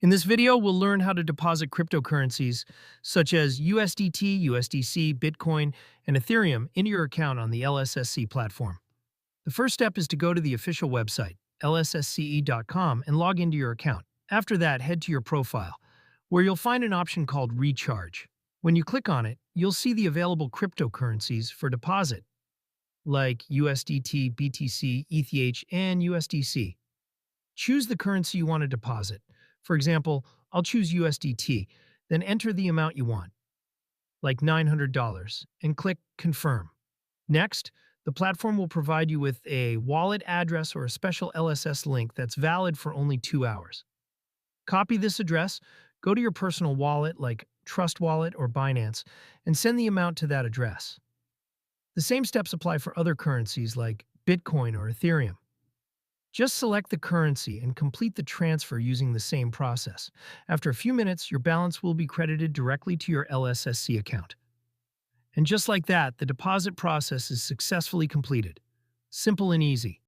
In this video, we'll learn how to deposit cryptocurrencies such as USDT, USDC, Bitcoin, and Ethereum into your account on the LSSC platform. The first step is to go to the official website, lssce.com, and log into your account. After that, head to your profile, where you'll find an option called Recharge. When you click on it, you'll see the available cryptocurrencies for deposit, like USDT, BTC, ETH, and USDC. Choose the currency you want to deposit. For example, I'll choose USDT, then enter the amount you want, like $900, and click Confirm. Next, the platform will provide you with a wallet address or a special LSS link that's valid for only 2 hours. Copy this address, go to your personal wallet like Trust Wallet or Binance, and send the amount to that address. The same steps apply for other currencies like Bitcoin or Ethereum. Just select the currency and complete the transfer using the same process. After a few minutes, your balance will be credited directly to your LSSC account. And just like that, the deposit process is successfully completed. Simple and easy.